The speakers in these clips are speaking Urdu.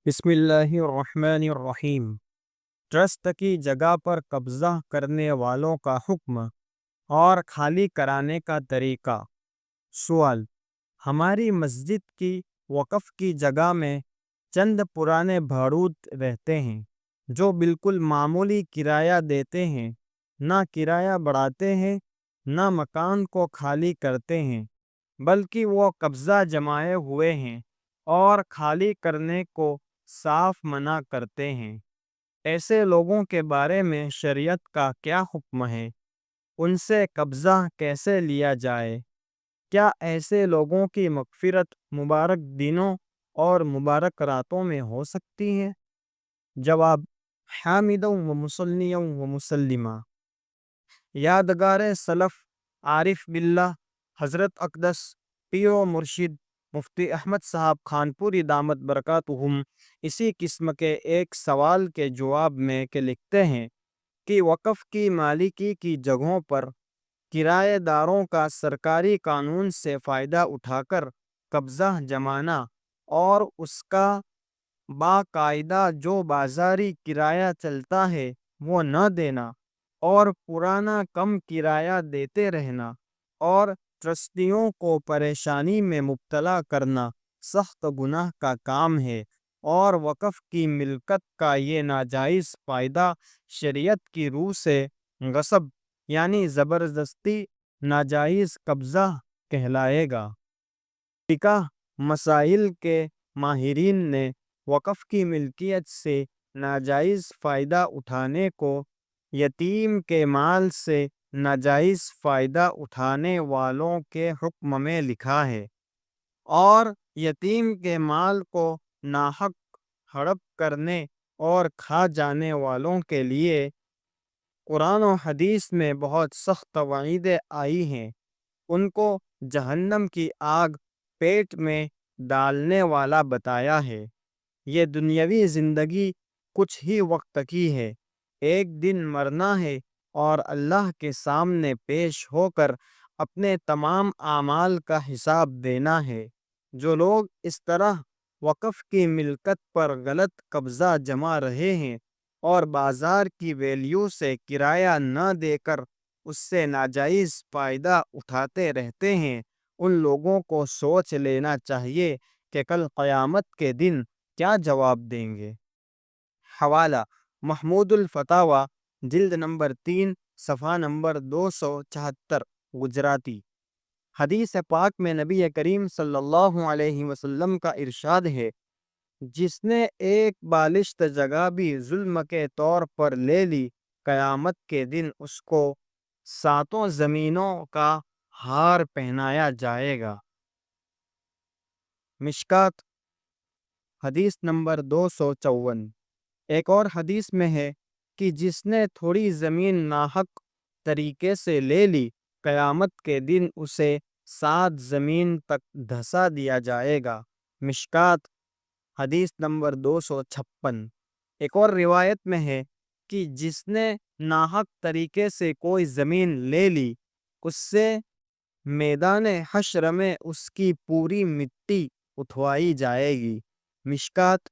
بسم اللہ الرحمن الرحیم۔ ٹرسٹ کی جگہ پر قبضہ کرنے والوں کا حکم اور خالی کرانے کا طریقہ۔ سوال: ہماری مسجد کی وقف کی جگہ میں چند پرانے بھاڑوت رہتے ہیں جو بالکل معمولی کرایہ دیتے ہیں، نہ کرایہ بڑھاتے ہیں نہ مکان کو خالی کرتے ہیں، بلکہ وہ قبضہ جمائے ہوئے ہیں اور خالی کرنے کو صاف منع کرتے ہیں۔ ایسے لوگوں کے بارے میں شریعت کا کیا حکم ہے؟ ان سے قبضہ کیسے لیا جائے؟ کیا ایسے لوگوں کی مغفرت مبارک دنوں اور مبارک راتوں میں ہو سکتی ہے؟ جواب: حامدً و مصلیًا و مسلمًا۔ یادگار سلف عارف باللہ حضرت اقدس پیر و مرشد مفتی احمد صاحب خانپوری دامت برکاتہم اسی قسم کے ایک سوال کے جواب میں لکھتے ہیں کہ وقف کی مالکی کی جگہوں پر کرایہ داروں کا سرکاری قانون سے فائدہ اٹھا کر قبضہ جمانا اور اس کا باقاعدہ جو بازاری کرایہ چلتا ہے وہ نہ دینا اور پرانا کم کرایہ دیتے رہنا اور ٹرسٹیوں کو پریشانی میں مبتلا کرنا سخت گناہ کا کام ہے، اور وقف کی ملکت کا یہ ناجائز فائدہ شریعت کی روح سے غصب یعنی زبردستی ناجائز قبضہ کہلائے گا۔ فقہ مسائل کے ماہرین نے وقف کی ملکیت سے ناجائز فائدہ اٹھانے کو یتیم کے مال سے ناجائز فائدہ اٹھانے والوں کے حکم میں لکھا ہے، اور یتیم کے مال کو ناحق ہڑپ کرنے اور کھا جانے والوں کے لیے قرآن و حدیث میں بہت سخت وعیدیں آئی ہیں۔ ان کو جہنم کی آگ پیٹ میں ڈالنے والا بتایا ہے۔ یہ دنیاوی زندگی کچھ ہی وقت کی ہے، ایک دن مرنا ہے اور اللہ کے سامنے پیش ہو کر اپنے تمام اعمال کا حساب دینا ہے۔ جو لوگ اس طرح وقف کی ملکت پر غلط قبضہ جما رہے ہیں اور بازار کی ویلیو سے کرایہ نہ دے کر اس سے ناجائز فائدہ اٹھاتے رہتے ہیں، ان لوگوں کو سوچ لینا چاہیے کہ کل قیامت کے دن کیا جواب دیں گے۔ حوالہ: محمود الفتاویٰ، جلد نمبر 3، صفحہ نمبر 274، گجراتی۔ حدیث پاک میں نبی کریم صلی اللہ علیہ وسلم کا ارشاد ہے: جس نے ایک بالشت جگہ بھی ظلم کے طور پر لے لی، قیامت کے دن اس کو 7 زمینوں کا ہار پہنایا جائے گا۔ مشکات، حدیث نمبر 254۔ ایک اور حدیث میں ہے کہ جس نے تھوڑی زمین ناحق طریقے سے لے لی، قیامت کے دن اسے 7 زمین تک دھسا دیا جائے گا۔ مشکات، حدیث نمبر 256۔ ایک اور روایت میں ہے کہ جس نے ناحق طریقے سے کوئی زمین لے لی، اس سے میدان حشر میں اس کی پوری مٹی اٹھوائی جائے گی۔ مشکات،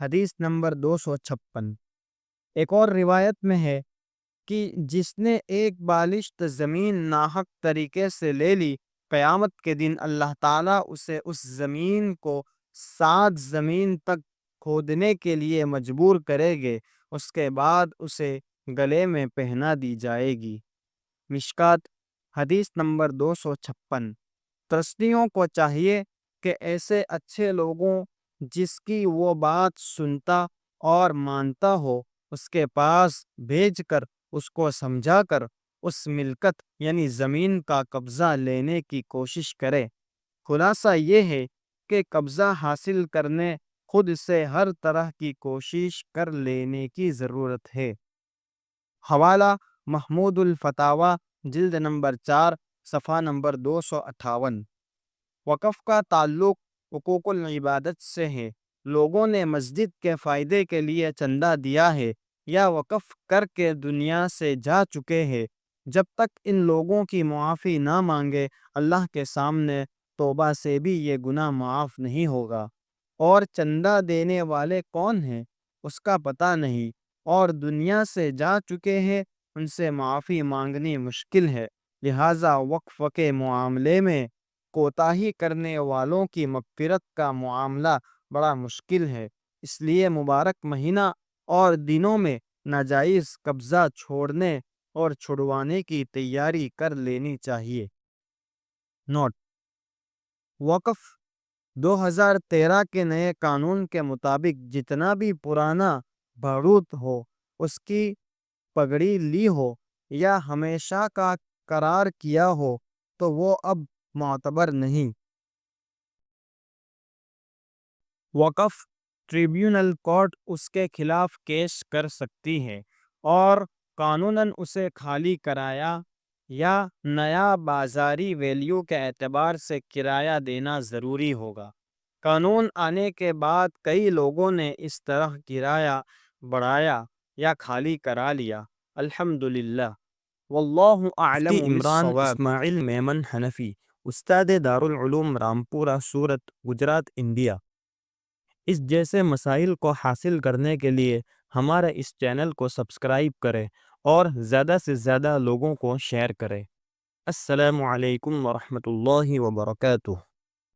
حدیث نمبر 256۔ ایک اور روایت میں ہے کہ جس نے ایک بالشت زمین ناحق طریقے سے لے لی، قیامت کے دن اللہ تعالیٰ اسے اس زمین کو 7 زمین تک کھودنے کے لیے مجبور کرے گے، اس کے بعد اسے گلے میں پہنا دی جائے گی۔ مشکات، حدیث نمبر 256۔ ٹرسٹیوں کو چاہیے کہ ایسے اچھے لوگوں جس کی وہ بات سنتا اور مانتا ہو، اس کے پاس بھیج کر اس کو سمجھا کر اس ملکت یعنی زمین کا قبضہ لینے کی کوشش کرے۔ خلاصہ یہ ہے کہ قبضہ حاصل کرنے خود سے ہر طرح کی کوشش کر لینے کی ضرورت ہے۔ حوالہ: محمود الفتاویٰ، جلد نمبر 4، صفحہ نمبر 258۔ وقف کا تعلق حقوق العبادت سے ہے۔ لوگوں نے مسجد کے فائدے کے لیے چندہ دیا ہے یا وقف کر کے دنیا سے جا چکے ہیں، جب تک ان لوگوں کی معافی نہ مانگے، اللہ کے سامنے توبہ سے بھی یہ گناہ معاف نہیں ہوگا۔ اور چندہ دینے والے کون ہیں اس کا پتہ نہیں، اور دنیا سے جا چکے ہیں، ان سے معافی مانگنی مشکل ہے۔ لہٰذا وقف کے معاملے میں کوتاہی کرنے والوں کی مغفرت کا معاملہ بڑا مشکل ہے، اس لیے مبارک مہینہ اور دنوں میں ناجائز قبضہ چھوڑنے اور چھڑوانے کی تیاری کر لینی چاہیے۔ نوٹ: وقف 2013 کے نئے قانون کے مطابق جتنا بھی پرانا بھروت ہو، اس کی پگڑی لی ہو یا ہمیشہ کا قرار کیا ہو تو وہ اب معتبر نہیں۔ وقف ٹریبیونل کورٹ اس کے خلاف کیس کر سکتی ہے اور قانوناً اسے خالی کرایہ یا نیا بازاری ویلیو کے اعتبار سے کرایہ دینا ضروری ہوگا۔ قانون آنے کے بعد کئی لوگوں نے اس طرح کرایہ بڑھایا یا خالی کرا لیا۔ الحمدللہ، واللہ مفتی اعلم عمران بالصواب۔ اسماعیل میمن حنفی، استاد دارالعلوم رامپورہ، سورت، گجرات، انڈیا۔ اس جیسے مسائل کو حاصل کرنے کے لیے ہمارے اس چینل کو سبسکرائب کریں اور زیادہ سے زیادہ لوگوں کو شیئر کریں۔ السلام علیکم ورحمۃ اللہ وبرکاتہ۔